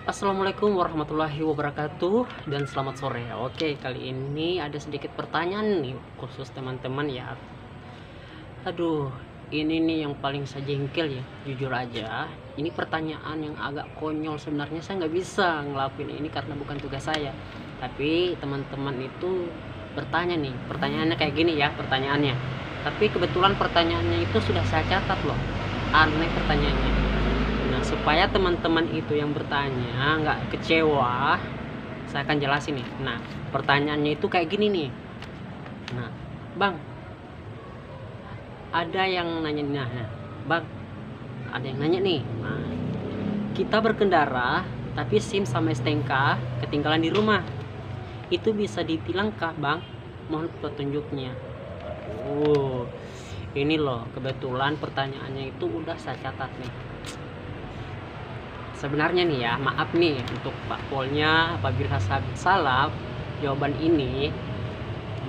Assalamualaikum warahmatullahi wabarakatuh dan selamat sore. Oke, kali ini ada sedikit pertanyaan nih khusus teman-teman ya. Aduh, ini nih yang paling saya jengkel ya, jujur aja. Ini pertanyaan yang agak konyol, sebenarnya saya nggak bisa ngelakuin ini karena bukan tugas saya. Tapi teman-teman itu bertanya nih, pertanyaannya kayak gini ya pertanyaannya. Tapi kebetulan pertanyaannya itu sudah saya catat loh. Aneh pertanyaannya. Nah, supaya teman-teman itu yang bertanya nggak kecewa, saya akan jelasin nih. Nah, pertanyaannya itu kayak gini nih. Nah, Bang, ada yang nanya, Bang, ada yang nanya nih. Nah, kita berkendara, tapi SIM sama STNK ketinggalan di rumah. Itu bisa ditilang kah, Bang? Mohon petunjuknya. Oh, ini loh, kebetulan pertanyaannya itu udah saya catat nih. Sebenarnya nih ya, maaf nih untuk Pak Polnya apabila salah jawaban ini,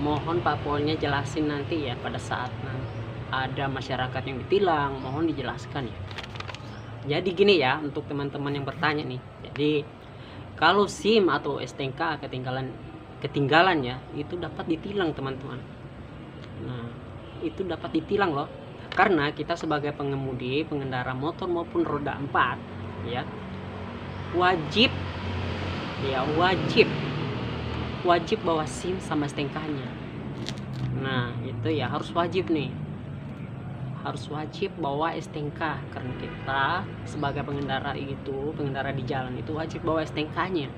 mohon Pak Polnya jelasin nanti ya pada saat ada masyarakat yang ditilang, mohon dijelaskan ya. Jadi gini ya untuk teman-teman yang bertanya nih. Jadi kalau SIM atau STNK ketinggalan ya, itu dapat ditilang teman-teman. Nah, itu dapat ditilang loh. Karena kita sebagai pengemudi, pengendara motor maupun roda 4 ya, wajib bawa SIM sama STNK-nya. Nah, itu ya harus wajib nih. Harus wajib bawa STNK karena kita sebagai pengendara di jalan itu wajib bawa STNK-nya.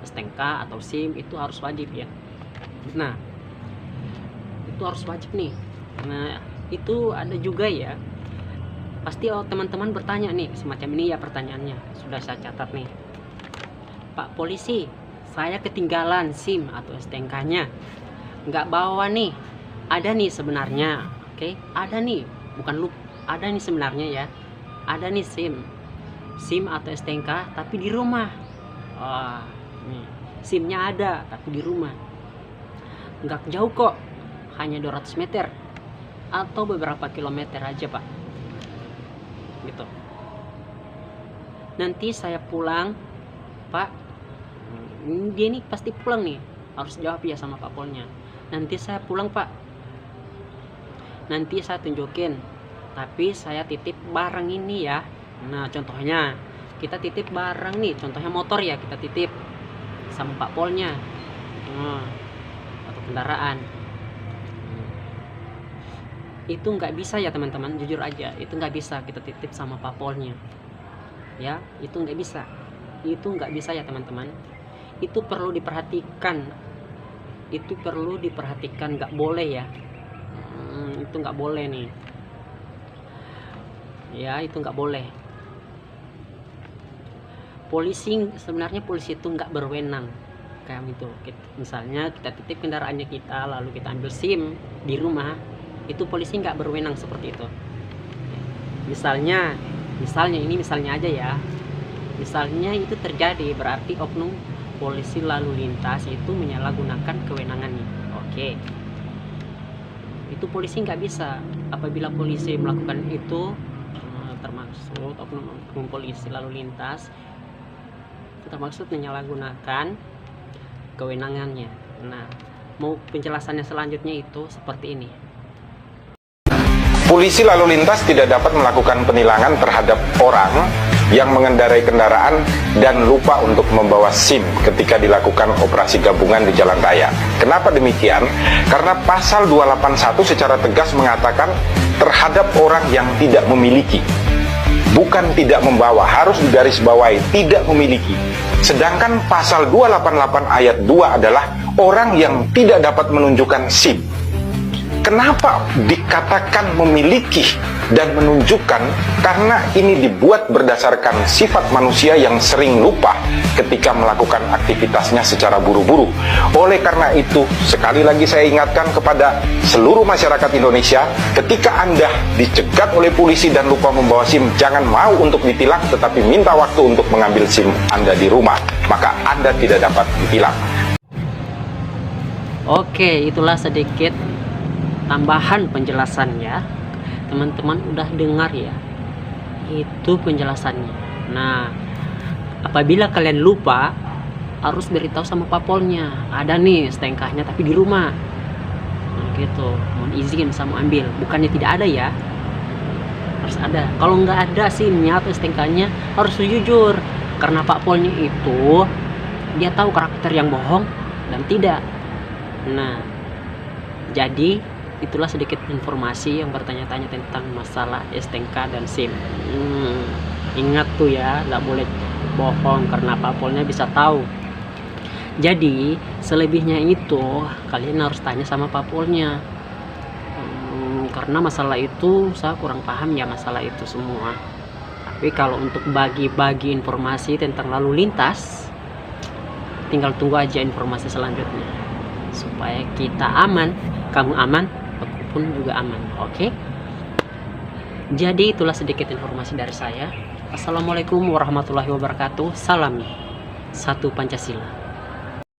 STNK atau SIM itu harus wajib ya. Nah, itu harus wajib nih. Nah, itu ada juga ya. Pasti teman-teman bertanya nih, semacam ini ya pertanyaannya. Sudah saya catat nih. Pak polisi, saya ketinggalan SIM atau STNK-nya. Nggak bawa nih. Ada nih sebenarnya. Oke, ada nih. Bukan lupa. Ada nih sebenarnya ya. Ada nih SIM atau STNK tapi di rumah. Wah, nih. SIM-nya ada tapi di rumah. Nggak jauh kok. Hanya 200 meter. Atau beberapa kilometer aja, Pak. Gitu. Nanti saya pulang, Pak. Dia nih pasti pulang nih. Harus jawab ya sama Pak Polnya. Nanti saya pulang, Pak. Nanti saya tunjukin. Tapi saya titip barang ini ya. Nah, contohnya kita titip barang nih. Contohnya motor ya, kita titip sama Pak Polnya. Atau kendaraan. Itu nggak bisa ya teman-teman, jujur aja itu nggak bisa kita titip sama Pak Polnya ya, itu nggak bisa ya teman-teman. Itu perlu diperhatikan, nggak boleh ya. Itu nggak boleh nih ya, itu nggak boleh. Sebenarnya polisi itu nggak berwenang kayak itu. Misalnya kita titip kendaraannya kita, lalu kita ambil SIM di rumah, itu polisi nggak berwenang seperti itu. Misalnya ini misalnya aja ya, misalnya itu terjadi, berarti oknum polisi lalu lintas itu menyalahgunakan kewenangannya. Oke, itu polisi nggak bisa. Apabila polisi melakukan itu, termaksud oknum polisi lalu lintas termaksud menyalahgunakan kewenangannya. Nah, mau penjelasannya selanjutnya itu seperti ini. Polisi lalu lintas tidak dapat melakukan penilangan terhadap orang yang mengendarai kendaraan dan lupa untuk membawa SIM ketika dilakukan operasi gabungan di jalan raya. Kenapa demikian? Karena pasal 281 secara tegas mengatakan terhadap orang yang tidak memiliki. Bukan tidak membawa, harus digarisbawahi, tidak memiliki. Sedangkan pasal 288 ayat 2 adalah orang yang tidak dapat menunjukkan SIM. Kenapa dikatakan memiliki dan menunjukkan? Karena ini dibuat berdasarkan sifat manusia yang sering lupa ketika melakukan aktivitasnya secara buru-buru. Oleh karena itu, sekali lagi saya ingatkan kepada seluruh masyarakat Indonesia, ketika Anda dicegat oleh polisi dan lupa membawa SIM, jangan mau untuk ditilang, tetapi minta waktu untuk mengambil SIM Anda di rumah, maka Anda tidak dapat ditilang. Oke, itulah sedikit tambahan penjelasannya. Teman-teman udah dengar ya, itu penjelasannya. Nah, Apabila kalian lupa, harus beritahu sama papolnya, ada nih STNK-nya tapi di rumah. Nah, gitu, mohon izin sama ambil. Bukannya tidak ada ya, harus ada. Kalau nggak ada SIM-nya atau STNK-nya, harus jujur, karena papolnya itu dia tahu karakter yang bohong dan tidak. Nah, jadi itulah sedikit informasi yang bertanya-tanya tentang masalah STNK dan SIM. Ingat tuh ya, nggak boleh bohong karena papolnya bisa tahu. Jadi selebihnya itu kalian harus tanya sama papolnya. Karena masalah itu saya kurang paham ya masalah itu semua. Tapi kalau untuk bagi-bagi informasi tentang lalu lintas, tinggal tunggu aja informasi selanjutnya supaya kita aman, kamu aman, aku pun juga aman. Oke? Jadi itulah sedikit informasi dari saya. Assalamualaikum warahmatullahi wabarakatuh. Salam satu Pancasila.